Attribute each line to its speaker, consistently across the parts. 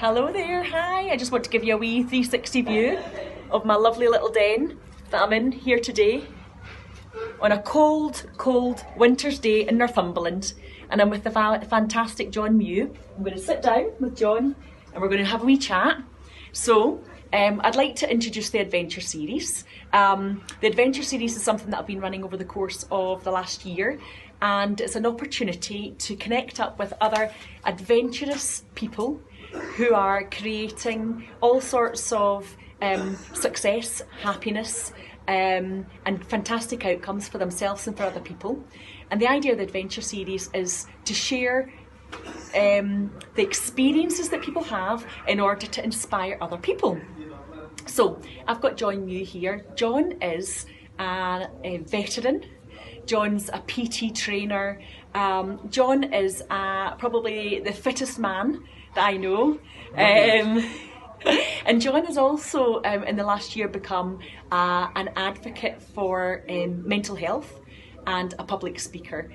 Speaker 1: Hello there, hi. I just want to give you a wee 360 view of my lovely little den that I'm in here today on a cold winter's day in Northumberland, and I'm with the fantastic John Mew. I'm going to sit down with John and we're going to have a wee chat. So I'd like to introduce the Adventure Series. The Adventure Series is something that I've been running over the course of the last year, and it's an opportunity to connect up with other adventurous people who are creating all sorts of success, happiness, and fantastic outcomes for themselves and for other people. And the idea of the Adventure Series is to share the experiences that people have in order to inspire other people. So I've got John Mew here. John is a veteran. John's a PT trainer. John is probably the fittest man that I know. And John has also, in the last year, become an advocate for mental health and a public speaker.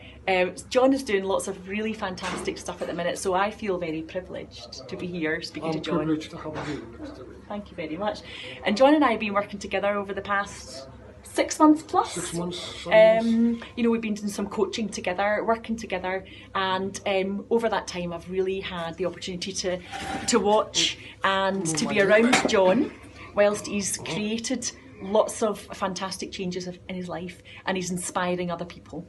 Speaker 1: John is doing lots of really fantastic stuff at the minute, so I feel very privileged to be here speaking to John.
Speaker 2: I'm privileged to have you.
Speaker 1: Thank you very much. And John and I have been working together over the past 6 months plus.
Speaker 2: 6 months.
Speaker 1: You know, we've been doing some coaching together, working together, and over that time I've really had the opportunity to watch and to be around John whilst he's created lots of fantastic changes in his life and he's inspiring other people.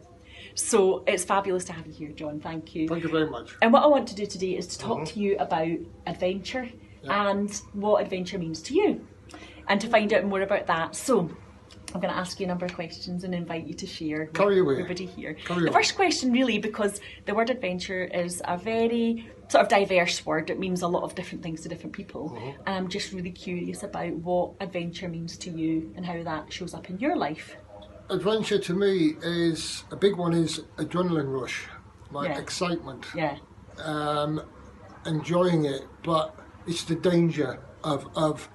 Speaker 1: So it's fabulous to have you here, John. Thank you.
Speaker 2: Thank you very much.
Speaker 1: And what I want to do today is to talk to you about adventure and what adventure means to you, and to find out more about that. So I'm going to ask you a number of questions and invite you to share with everybody here. The first question, really, because the word adventure is a very sort of diverse word. It means a lot of different things to different people. And I'm just really curious about what adventure means to you and how that shows up in your life.
Speaker 2: Adventure to me is, a big one is adrenaline rush, like excitement.
Speaker 1: Yeah.
Speaker 2: Enjoying it, but it's the danger of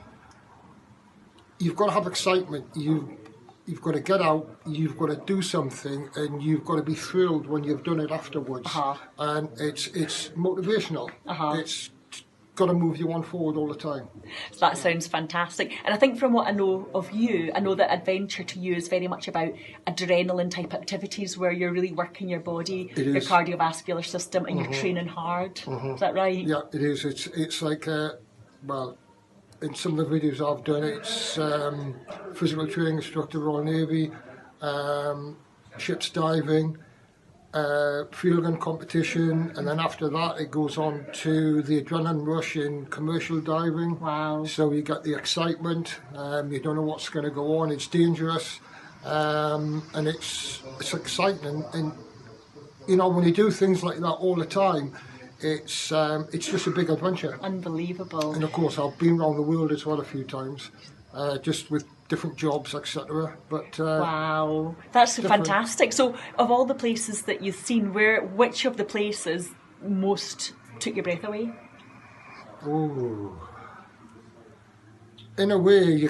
Speaker 2: you've got to have excitement. You've got to get out, you've got to do something, and you've got to be thrilled when you've done it afterwards. And it's motivational. It's got to move you on forward all the time.
Speaker 1: That sounds fantastic. And I think from what I know of you, I know that adventure to you is very much about adrenaline type activities where you're really working your body, your cardiovascular system, and you're training hard. Is that right?
Speaker 2: Yeah, it is. It's like, well, in some of the videos I've done, it's physical training instructor, Royal Navy, ships diving, field gun competition, and then after that it goes on to the adrenaline rush in commercial diving.
Speaker 1: Wow.
Speaker 2: So you get the excitement, you don't know what's going to go on, it's dangerous, and it's exciting. And you know, when you do things like that all the time, it's just a big adventure.
Speaker 1: Unbelievable.
Speaker 2: And of course I've been around the world as well a few times, just with different jobs, etc. But
Speaker 1: wow, that's fantastic. So of all the places that you've seen, which of the places most took your breath away?
Speaker 2: Oh, in a way,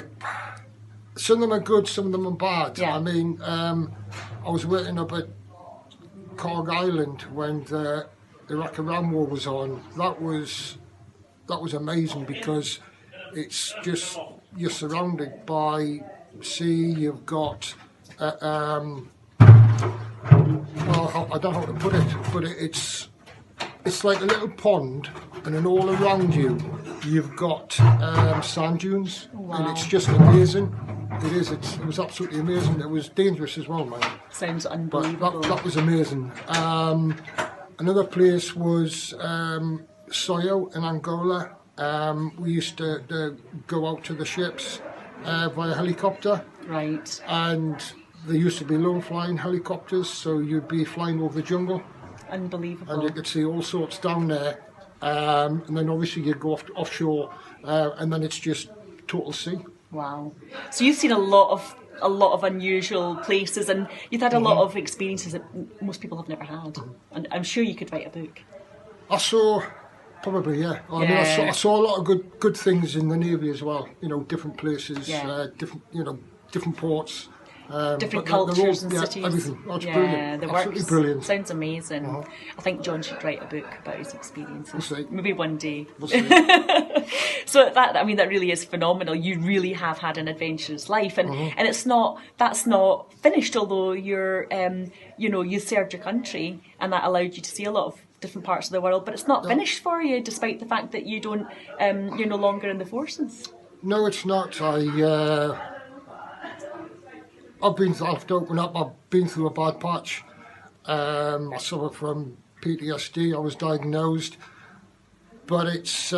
Speaker 2: some of them are good, some of them are bad. I mean, I was working up at Cork Island when the Iraq-Iran war was on. That was amazing, because it's just, you're surrounded by sea. You've got well, I don't know how to put it, but it's like a little pond, and then all around you you've got sand dunes. And it's just amazing. It is. It was absolutely amazing. It was dangerous as well, man.
Speaker 1: Sounds unbelievable.
Speaker 2: But that was amazing. Another place was Soyo in Angola. We used to go out to the ships via helicopter. Right. And there used to be low-flying helicopters, so you'd be flying over the jungle.
Speaker 1: Unbelievable.
Speaker 2: And you could see all sorts down there. And then obviously you'd go offshore, and then it's just total sea. Wow.
Speaker 1: So you've seen a lot of unusual places, and you've had a lot of experiences that most people have never had. And I'm sure you could write a book.
Speaker 2: I saw, probably, yeah. I mean, I saw a lot of good things in the Navy as well. You know, different places, different ports.
Speaker 1: Different cultures and cities.
Speaker 2: Everything. Oh, it's
Speaker 1: yeah,
Speaker 2: brilliant.
Speaker 1: The
Speaker 2: Absolutely
Speaker 1: works.
Speaker 2: brilliant.
Speaker 1: Sounds amazing. I think John should write a book about his experiences.
Speaker 2: We'll see.
Speaker 1: Maybe one day.
Speaker 2: We'll see.
Speaker 1: So that really is phenomenal. You really have had an adventurous life, and that's not finished. Although you served your country, and that allowed you to see a lot of different parts of the world. But it's not finished for you, despite the fact that you don't. You're no longer in the forces.
Speaker 2: No, it's not. I've been. I've to open up. I've been through a bad patch. I suffer from PTSD. I was diagnosed, but it's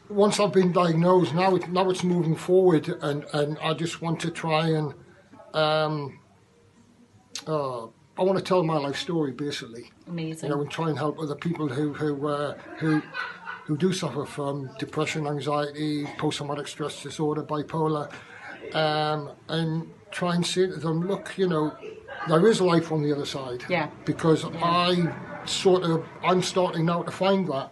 Speaker 2: once I've been diagnosed. Now it's moving forward, and I just want to try and I want to tell my life story, basically.
Speaker 1: Amazing.
Speaker 2: And try and help other people who do suffer from depression, anxiety, post-traumatic stress disorder, bipolar, and try and say to them, look, there is life on the other side.
Speaker 1: Yeah.
Speaker 2: Because I'm starting now to find that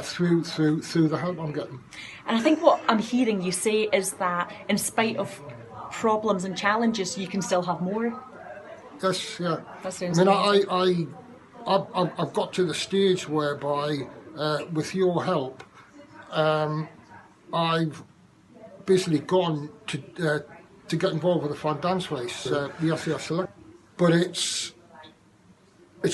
Speaker 2: through the help I'm getting.
Speaker 1: And I think what I'm hearing you say is that in spite of problems and challenges, you can still have more.
Speaker 2: Yes, yeah.
Speaker 1: That sounds amazing.
Speaker 2: I've got to the stage whereby, with your help, I've basically gone to get involved with the fan dance race, the SCS Select. But it's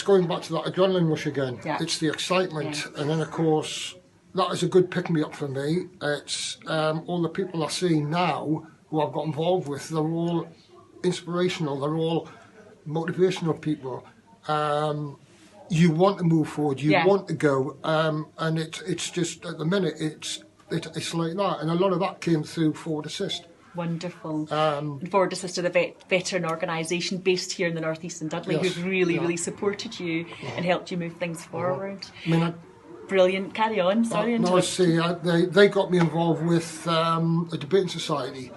Speaker 2: going back to that adrenaline rush again.
Speaker 1: Yeah.
Speaker 2: It's the excitement, and then of course that is a good pick-me-up for me. It's all the people I see now who I've got involved with. They're all inspirational. They're all motivational people. You want to move forward. You want to go, and it's just at the minute it's like that, and a lot of that came through Forward Assist.
Speaker 1: Wonderful. Forward Assist, the veteran organisation based here in the northeast in Dudley, who've really supported you and helped you move things forward. Brilliant. Carry on. Sorry.
Speaker 2: They got me involved with a debating society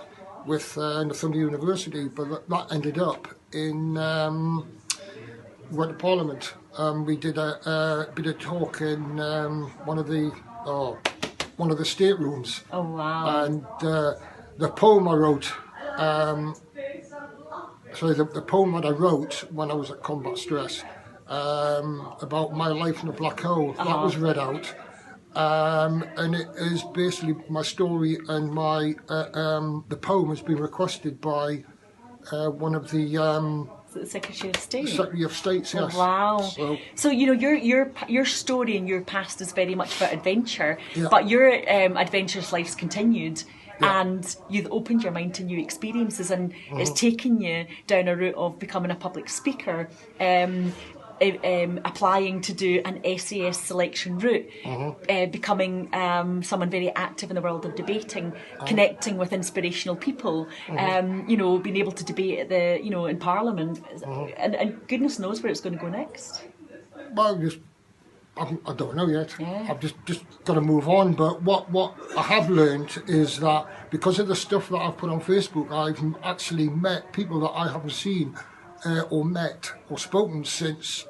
Speaker 2: with Northumbria University, but that ended up in went to Parliament. We did a bit of talk in one of the staterooms.
Speaker 1: Oh wow!
Speaker 2: And the poem I wrote, the poem that I wrote when I was at combat stress, about my life in a black hole, that was read out. And it is basically my story, and my the poem has been requested by one of the
Speaker 1: Secretary of State.
Speaker 2: Secretary of State, yes.
Speaker 1: Oh, wow. So your story and your past is very much about adventure, but your adventurous life's continued. Yeah. And you've opened your mind to new experiences, and it's taken you down a route of becoming a public speaker, applying to do an SAS selection route, becoming someone very active in the world of debating, connecting with inspirational people, being able to debate at the in Parliament, and goodness knows where it's going to go next.
Speaker 2: Well, I don't know yet. Yeah. I've just got to move on. But what I have learned is that because of the stuff that I've put on Facebook, I've actually met people that I haven't seen or met or spoken since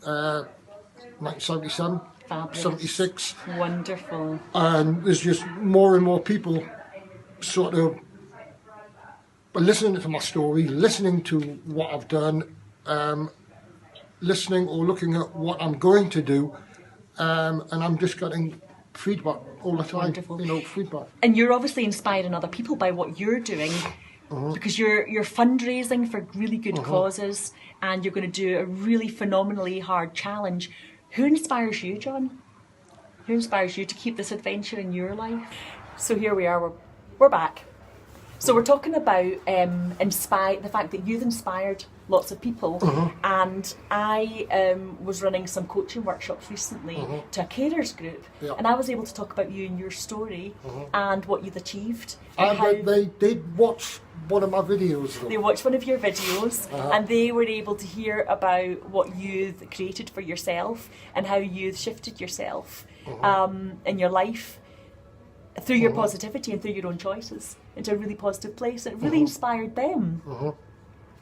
Speaker 2: 1977,
Speaker 1: Fabulous.
Speaker 2: 76.
Speaker 1: Wonderful.
Speaker 2: And there's just more and more people sort of listening to my story, listening to what I've done, listening or looking at what I'm going to do, and I'm just getting feedback all the time.
Speaker 1: Wonderful.
Speaker 2: Feedback.
Speaker 1: And you're obviously inspiring other people by what you're doing, because you're fundraising for really good causes, and you're going to do a really phenomenally hard challenge. Who inspires you, John? Who inspires you to keep this adventure in your life? So here we are. We're back. So we're talking about the fact that you've inspired lots of people, and I was running some coaching workshops recently to a carers group, and I was able to talk about you and your story and what you've achieved.
Speaker 2: And they did watch one of my videos, though.
Speaker 1: They watched one of your videos, and they were able to hear about what you've created for yourself and how you've shifted yourself in your life through your positivity and through your own choices into a really positive place. It really inspired them.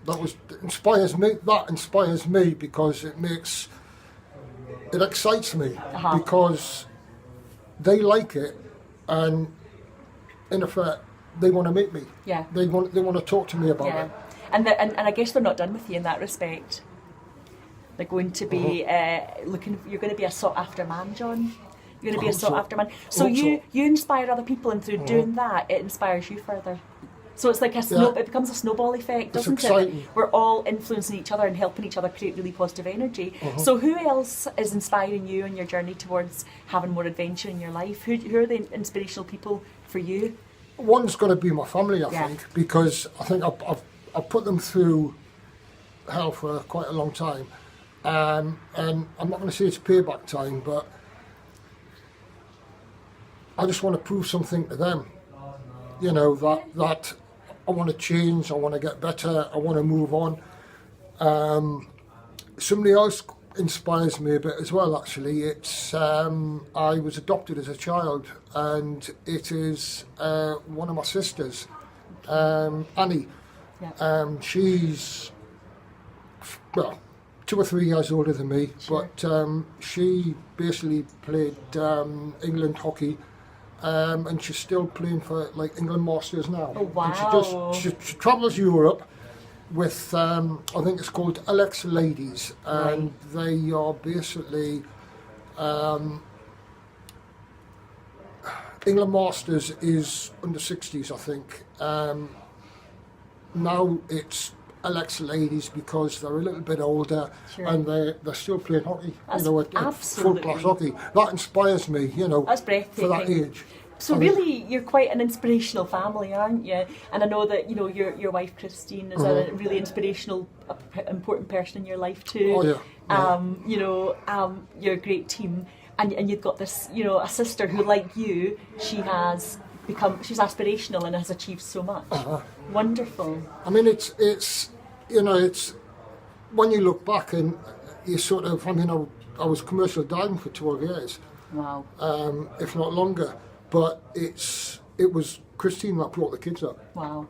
Speaker 2: That inspires me. That inspires me because it excites me because they like it, and in effect they want to meet me.
Speaker 1: Yeah.
Speaker 2: They want to talk to me about it.
Speaker 1: And I guess they're not done with you in that respect. They're going to be looking. You're going to be a sought after man, John. You're going to be a sought after man. So you inspire other people, and through doing that, it inspires you further. So it's like it becomes a snowball effect, doesn't it? We're all influencing each other and helping each other create really positive energy. So who else is inspiring you on your journey towards having more adventure in your life? Who are the inspirational people for you?
Speaker 2: One's going to be my family, I think, because I think I've put them through hell for quite a long time. And I'm not going to say it's payback time, but I just want to prove something to them. You know, that I want to change, I want to get better, I want to move on. Somebody else inspires me a bit as well, actually. It's I was adopted as a child, and it is one of my sisters, Annie. She's, well, 2 or 3 years older than me, but she basically played England hockey. And she's still playing for like England Masters now.
Speaker 1: Oh wow!
Speaker 2: And she travels Europe with I think it's called LX Ladies, and they are basically England Masters is under 60s, I think. Now it's LX Ladies because they're a little bit older and they're still playing hockey.
Speaker 1: That's
Speaker 2: at full class hockey. That inspires me,
Speaker 1: That's breathtaking.
Speaker 2: for that age.
Speaker 1: So really, you're quite an inspirational family, aren't you? And I know that your wife Christine is a really inspirational, important person in your life too.
Speaker 2: Oh yeah.
Speaker 1: You're a great team, and you've got this, a sister who, like you, she's aspirational and has achieved so much. Wonderful.
Speaker 2: I mean, it's when you look back and you sort of, I was commercial diving for 12 years.
Speaker 1: Wow.
Speaker 2: If not longer. But it was Christine that brought the kids up.
Speaker 1: Wow.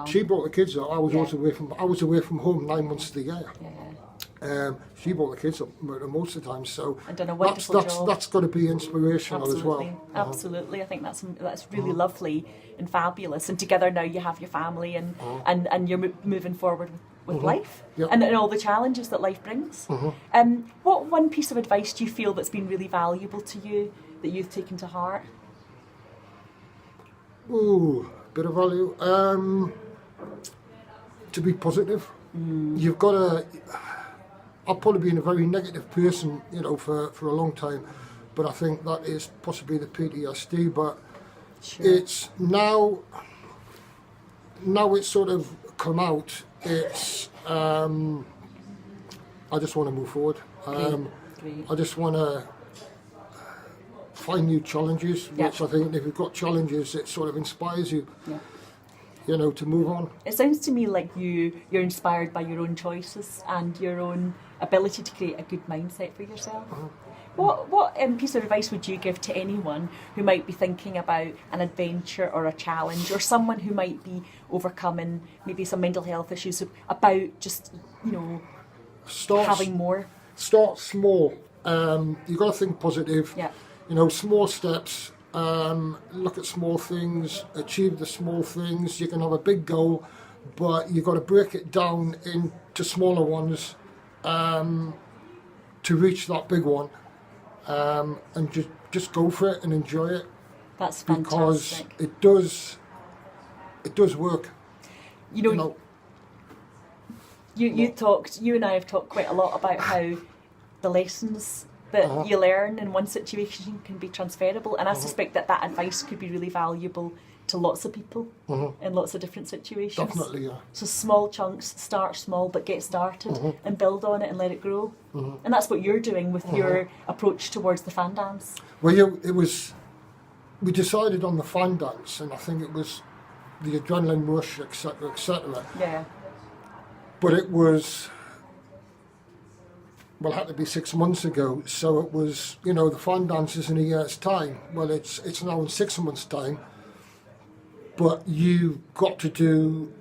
Speaker 2: She brought the kids up. I was away from home 9 months of the year.
Speaker 1: Yeah.
Speaker 2: She brought the kids up most of the time. So
Speaker 1: and done a wonderful job.
Speaker 2: That's got to be inspirational as well.
Speaker 1: Absolutely. I think that's really lovely and fabulous. And together now you have your family and you're moving forward with life and all the challenges that life brings. What one piece of advice do you feel that's been really valuable to you that you've taken to heart?
Speaker 2: Ooh, bit of value. To be positive. You've got to. I've probably been a very negative person, for a long time, but I think that is possibly the PTSD. But it's now it's sort of come out. It's I just want to move forward. I just want to find new challenges, which I think if you've got challenges, it sort of inspires you, to move on.
Speaker 1: It sounds to me like you're inspired by your own choices and your own ability to create a good mindset for yourself. What piece of advice would you give to anyone who might be thinking about an adventure or a challenge, or someone who might be overcoming maybe some mental health issues, about just, having more?
Speaker 2: Start small. You've got to think positive.
Speaker 1: Yeah.
Speaker 2: Small steps, look at small things, achieve the small things. You can have a big goal, but you've got to break it down into smaller ones to reach that big one, and just go for it and enjoy it.
Speaker 1: That's fantastic.
Speaker 2: Because it does work.
Speaker 1: You and I have talked quite a lot about how the lessons that you learn in one situation can be transferable, and I suspect that advice could be really valuable to lots of people in lots of different situations.
Speaker 2: Definitely, yeah. So
Speaker 1: small chunks, start small, but get started and build on it and let it grow. And that's what you're doing with your approach towards the fan dance.
Speaker 2: Well, we decided on the fan dance, and I think it was the adrenaline rush, etc., etc.
Speaker 1: Yeah.
Speaker 2: But it was, it had to be 6 months ago, so it was, the fan dance is in a year's time. Well, it's now in 6 months' time, but you've got to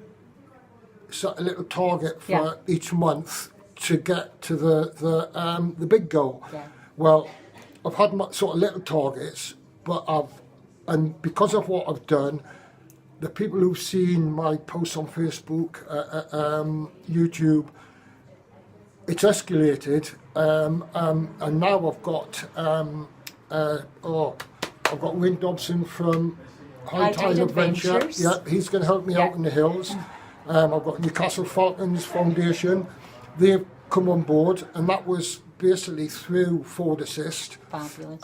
Speaker 2: set a little target for each month to get to the big goal.
Speaker 1: Yeah.
Speaker 2: Well, I've had my sort of little targets, but and because of what I've done, the people who've seen my posts on Facebook, YouTube, it's escalated, and now I've got I've got Wayne Dobson from High Tide Adventure. Yeah, he's going to help me out in the hills. I've got Newcastle Falcons Foundation. They've come on board, and that was basically through Forward Assist.
Speaker 1: Fabulous.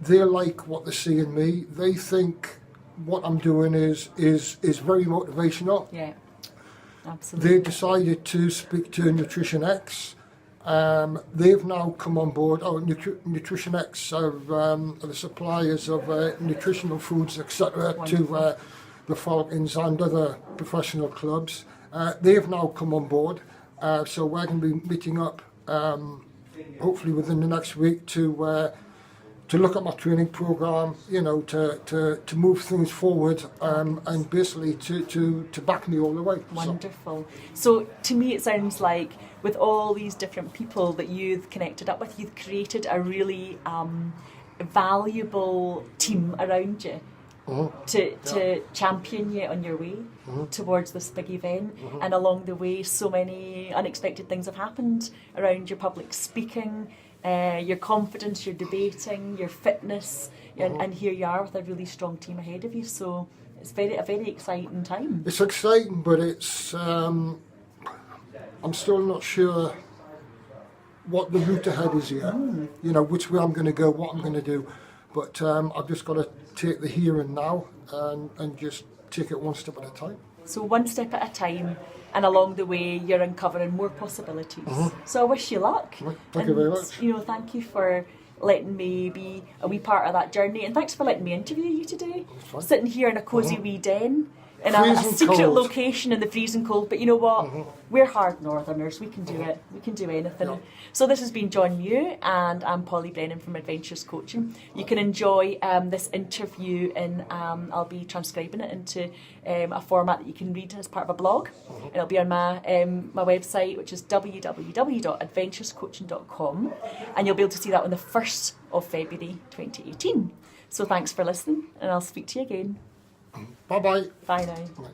Speaker 2: They like what they see in me. They think what I'm doing is very motivational.
Speaker 1: Yeah, absolutely.
Speaker 2: They decided to speak to Nutrition X. They've now come on board. Nutrition X are the suppliers of nutritional foods, etc., to the Falcons and other professional clubs. They've now come on board, so we're going to be meeting up hopefully within the next week to look at my training program, to move things forward, and basically to back me all the way.
Speaker 1: Wonderful. So to me it sounds like with all these different people that you've connected up with, you've created a really valuable team around you. To champion you on your way towards this big event, and along the way so many unexpected things have happened around your public speaking, your confidence, your debating, your fitness, and here you are with a really strong team ahead of you, so it's a very exciting time.
Speaker 2: It's exciting, but it's I'm still not sure what the route ahead is yet, which way I'm going to go, what I'm going to do, but I've just got to take the here and now and just take it one step at a time.
Speaker 1: So one step at a time, and along the way you're uncovering more possibilities. So I wish you luck.
Speaker 2: Thank you very much.
Speaker 1: Thank you for letting me be a wee part of that journey, and thanks for letting me interview you today. Sitting here in a cosy wee den in a secret location in the freezing cold, but you know what? We're hard northerners, we can do it. We can do anything. Yeah. So this has been John Mew, and I'm Polly Brennen from Adventures Coaching. You can enjoy this interview in, I'll be transcribing it into a format that you can read as part of a blog. It'll be on my website, which is www.adventurescoaching.com, and you'll be able to see that on the 1st of February 2018. So thanks for listening, and I'll speak to you again.
Speaker 2: Bye-bye.
Speaker 1: Bye now. Bye.